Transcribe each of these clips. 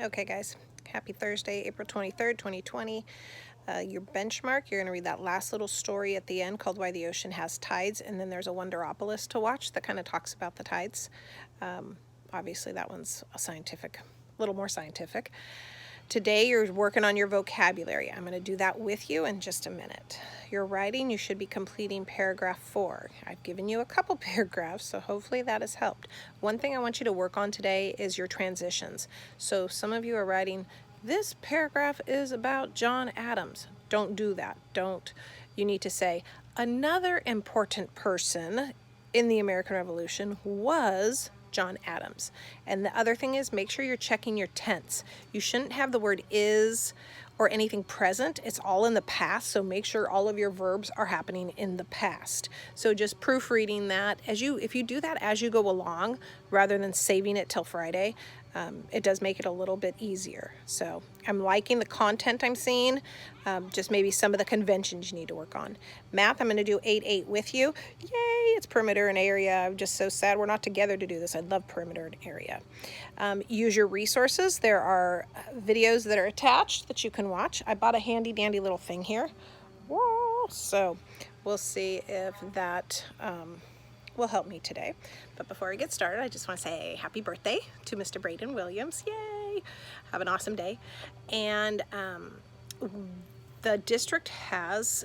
Okay guys, happy Thursday, April 23rd, 2020. Your benchmark, you're going to read that last little story at the end called Why the Ocean Has Tides, and then there's a Wonderopolis to watch that kind of talks about the tides. Obviously that one's a little more scientific. Today you're working on your vocabulary. I'm going to do that with you in just a minute. Your writing, you should be completing paragraph 4. I've given you a couple paragraphs, so hopefully that has helped. One thing I want you to work on today is your transitions. So some of you are writing, this paragraph is about John Adams. Don't do that. You need to say, another important person in the American Revolution was John Adams. And the other thing is, make sure you're checking your tense. You shouldn't have the word is or anything present. It's all in the past, so make sure all of your verbs are happening in the past. So just proofreading that if you do that as you go along rather than saving it till Friday, it does make it a little bit easier. So I'm liking the content I'm seeing, just maybe some of the conventions you need to work on. Math, I'm going to do 8-8 with you. Yay, it's perimeter and area. I'm just so sad we're not together to do this. I love perimeter and area. Use your resources. There are videos that are attached that you can watch. I bought a handy dandy little thing here. Whoa. So we'll see if that will help me today. But before I get started, I just want to say happy birthday to Mr. Braden Williams. Yay! Have an awesome day. And the district has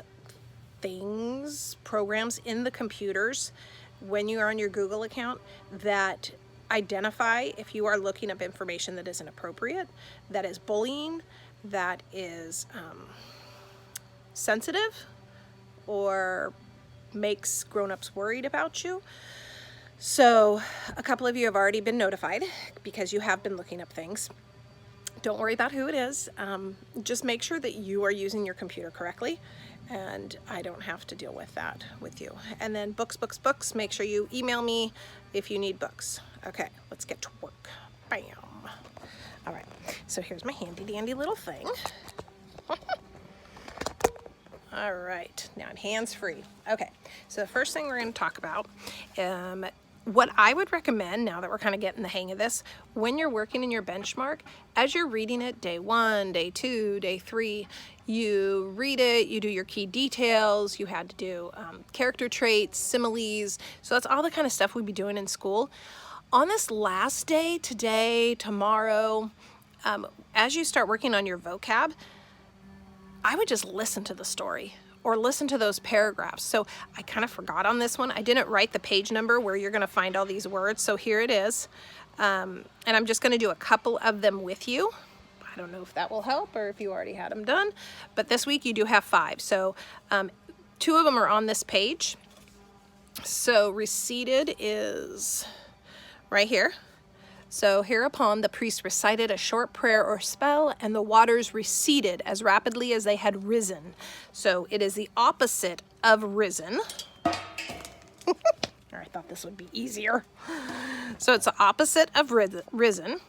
programs in the computers when you are on your Google account that identify if you are looking up information that isn't appropriate, that is bullying, that is sensitive, or makes grown-ups worried about you. So a couple of you have already been notified because you have been looking up things. Don't worry about who it is. Just make sure that you are using your computer correctly, and I don't have to deal with that with you. And then books. Make sure you email me if you need books. Okay, let's get to work. Bam. All right, so here's my handy dandy little thing. All right, now I'm hands-free. Okay, so the first thing we're going to talk about, what I would recommend, now that we're kind of getting the hang of this, when you're working in your benchmark, as you're reading it, day 1, day 2, day 3, you read it, you do your key details, you had to do character traits, similes, so that's all the kind of stuff we'd be doing in school. On this last day, today, tomorrow, as you start working on your vocab, I would just listen to the story or listen to those paragraphs. So I kind of forgot on this one. I didn't write the page number where you're going to find all these words. So here it is. And I'm just going to do a couple of them with you. I don't know if that will help or if you already had them done. But this week you do have 5. So 2 of them are on this page. So receded is right here. So hereupon the priest recited a short prayer or spell, and the waters receded as rapidly as they had risen. So it is the opposite of risen. I thought this would be easier. So it's the opposite of risen.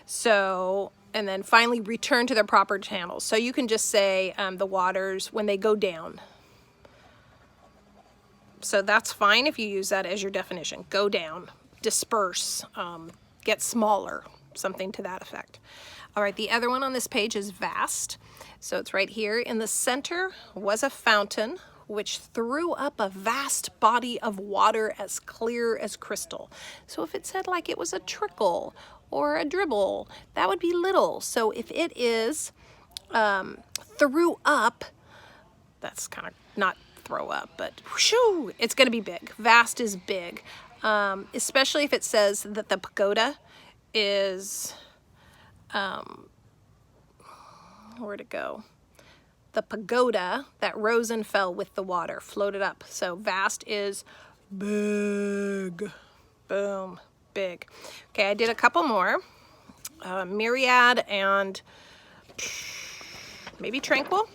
So, and then finally return to their proper channels. So you can just say the waters when they go down. So that's fine if you use that as your definition. Go down, disperse, get smaller, something to that effect. All right, the other one on this page is vast. So it's right here. In the center was a fountain which threw up a vast body of water as clear as crystal. So if it said like it was a trickle or a dribble, that would be little. So if it is threw up, that's kind of not throw up, but whoosh, it's going to be big. Vast is big. Especially if it says that the pagoda is, where'd it go? The pagoda that rose and fell with the water, floated up. So vast is big. Boom, big. Okay, I did a couple more. Myriad and maybe tranquil.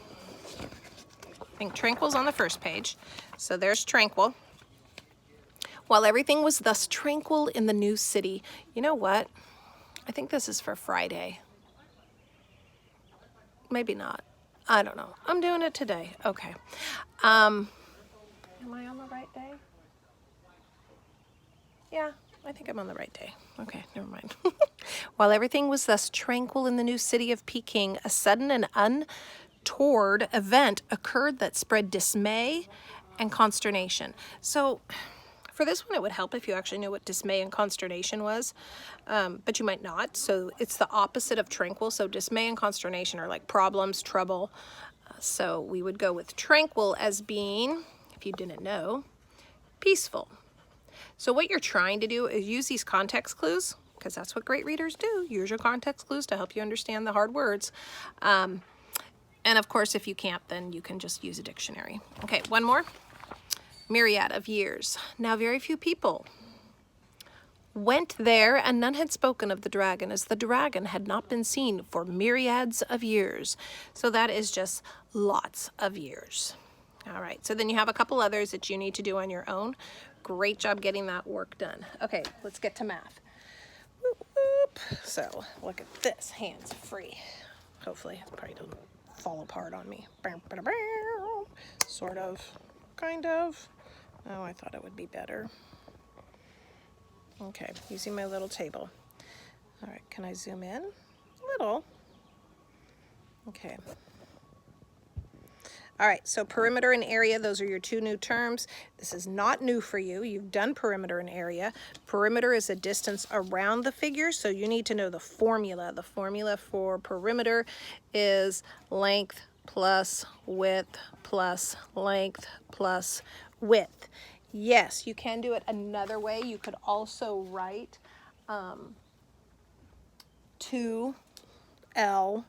I think tranquil's on the first page. So there's tranquil. While everything was thus tranquil in the new city. You know what? I think this is for Friday. Maybe not. I don't know. I'm doing it today. Okay. Am I on the right day? Yeah, I think I'm on the right day. Okay, never mind. While everything was thus tranquil in the new city of Peking, a sudden and untoward event occurred that spread dismay and consternation. So for this one, it would help if you actually knew what dismay and consternation was, but you might not. So it's the opposite of tranquil. So dismay and consternation are like problems, trouble. So we would go with tranquil as being, if you didn't know, peaceful. So what you're trying to do is use these context clues, because that's what great readers do. Use your context clues to help you understand the hard words. And of course, if you can't, then you can just use a dictionary. Okay, one more. Myriad of years. Now very few people went there, and none had spoken of the dragon, as the dragon had not been seen for myriads of years. So that is just lots of years. All right, so then you have a couple others that you need to do on your own. Great job getting that work done. Okay, let's get to math. Whoop, whoop. So look at this, hands free. Hopefully it probably doesn't fall apart on me. Sort of, kind of. Oh, I thought it would be better. Okay, using my little table. All right, can I zoom in? A little. Okay. All right, so perimeter and area, those are your two new terms. This is not new for you. You've done perimeter and area. Perimeter is a distance around the figure, so you need to know the formula. The formula for perimeter is length plus width plus length plus width. Yes, you can do it another way. You could also write 2L,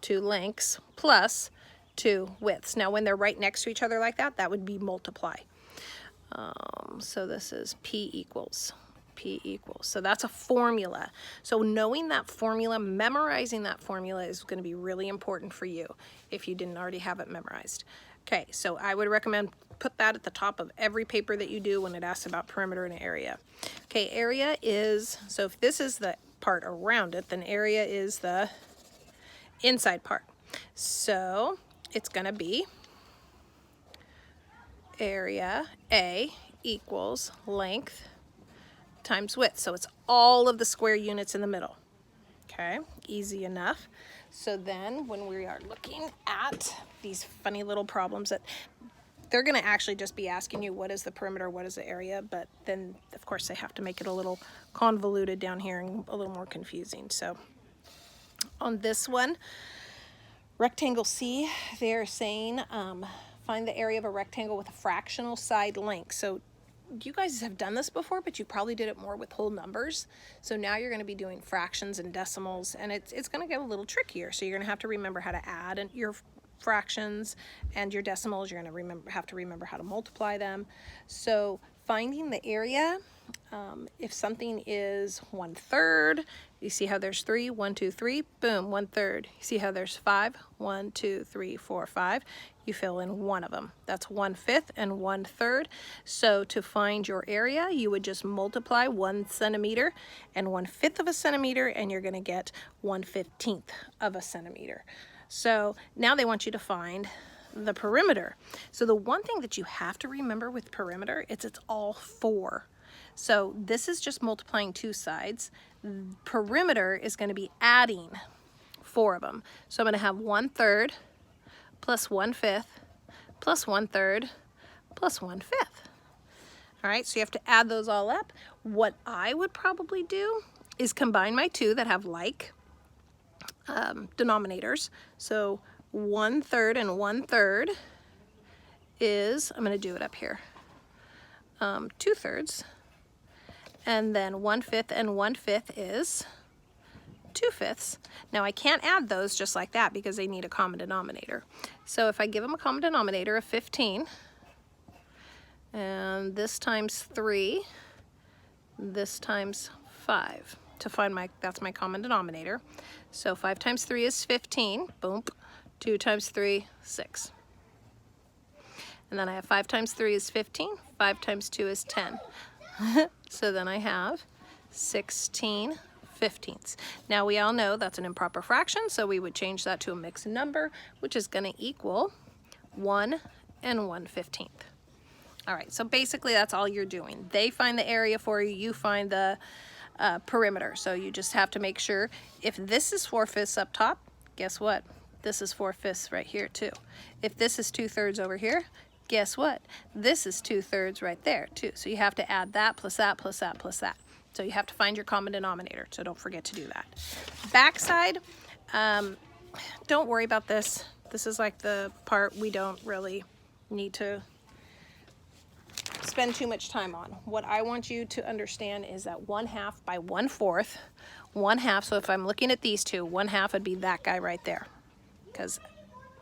2 lengths plus 2 widths. Now when they're right next to each other like that, that would be multiply. So this is P equals. So that's a formula. So knowing that formula, memorizing that formula is going to be really important for you if you didn't already have it memorized. Okay, so I would recommend put that at the top of every paper that you do when it asks about perimeter and area. Okay, area is, so if this is the part around it, then area is the inside part. So it's going to be area A equals length times width. So it's all of the square units in the middle. Okay, easy enough. So then when we are looking at these funny little problems that they're going to actually just be asking you what is the perimeter, what is the area, but then of course they have to make it a little convoluted down here and a little more confusing. So on this one, rectangle C, they're saying find the area of a rectangle with a fractional side length. So you guys have done this before, but you probably did it more with whole numbers. So now you're going to be doing fractions and decimals, and it's going to get a little trickier. So you're going to have to remember how to add your fractions and your decimals. You're going to have to remember how to multiply them. So finding the area, if something is 1/3, you see how there's 3, 1, 2, 3, boom, 1/3. You see how there's 5, 1, 2, 3, 4, 5. You fill in one of them. That's 1/5 and 1/3. So to find your area, you would just multiply 1 centimeter and 1/5 of a centimeter, and you're going to get 1/15 of a centimeter. So now they want you to find the perimeter. So the one thing that you have to remember with perimeter, it's all 4. So this is just multiplying 2 sides. Perimeter is going to be adding 4 of them. So I'm going to have 1/3 plus 1/5 plus 1/3 plus 1/5. All right, so you have to add those all up. What I would probably do is combine my 2 that have like denominators. So 1/3 and 1/3 is, I'm going to do it up here, 2/3. And then 1/5 and 1/5 is 2/5. Now I can't add those just like that because they need a common denominator. So if I give them a common denominator of 15, and this times 3, this times 5, to find that's my common denominator. So 5 times 3 is 15, boom. 2 times 3, 6. And then I have 5 times 3 is 15, 5 times 2 is 10. So then I have 16/15. Now we all know that's an improper fraction, so we would change that to a mixed number, which is going to equal 1 and 1/15. All right, so basically that's all you're doing. They find the area for you, you find the perimeter. So you just have to make sure, if this is 4/5 up top, guess what? This is 4/5 right here too. If this is 2/3 over here, guess what? This is 2/3 right there too. So you have to add that plus that plus that plus that. So you have to find your common denominator. So don't forget to do that. Backside, don't worry about this. This is like the part we don't really need to spend too much time on. What I want you to understand is that 1/2 by 1/4, 1/2, so if I'm looking at these two, 1/2 would be that guy right there, because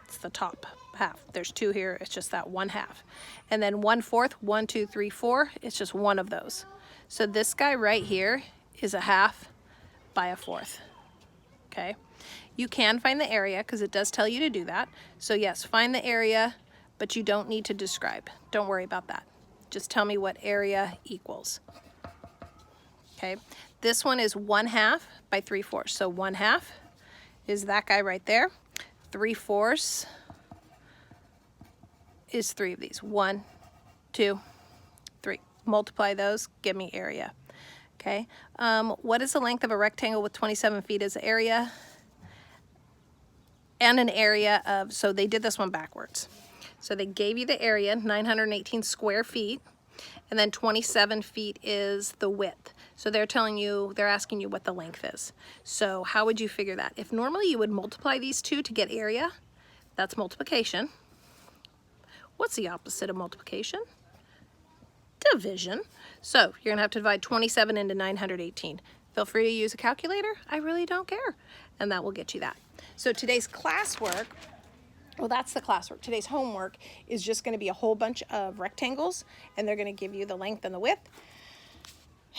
it's the top half. There's 2 here, it's just that 1/2. And then 1/4, 1, 2, 3, 4, it's just one of those. So this guy right here is 1/2 by 1/4, okay? You can find the area, because it does tell you to do that. So yes, find the area, but you don't need to describe. Don't worry about that. Just tell me what area equals. Okay, this one is 1/2 by 3/4. So 1/2 is that guy right there. 3/4 is 3 of these. 1, 2, 3. Multiply those, give me area. Okay, what is the length of a rectangle with 27 feet as area? And an area of, so they did this one backwards. So they gave you the area, 918 square feet, and then 27 feet is the width. So they're telling you, they're asking you what the length is. So how would you figure that? If normally you would multiply these two to get area, that's multiplication. What's the opposite of multiplication? Division. So you're gonna have to divide 27 into 918. Feel free to use a calculator, I really don't care. And that will get you that. So today's classwork, well, that's the classwork. Today's homework is just going to be a whole bunch of rectangles, and they're going to give you the length and the width.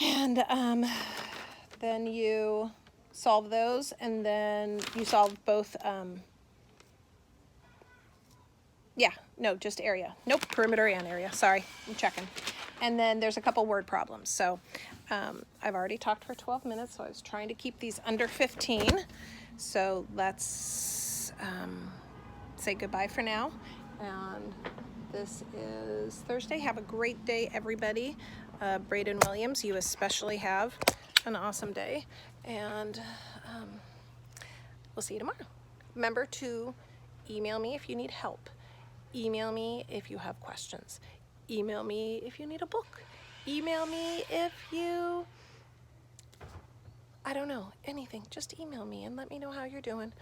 And then you solve those, and then you solve both, just area. Nope, perimeter and area. Sorry, I'm checking. And then there's a couple word problems. So I've already talked for 12 minutes, so I was trying to keep these under 15. So let's say goodbye for now. And this is Thursday. Have a great day, everybody. Braden Williams, you especially have an awesome day. And we'll see you tomorrow. Remember to email me if you need help. Email me if you have questions. Email me if you need a book. Email me if you, I don't know, anything. Just email me and let me know how you're doing.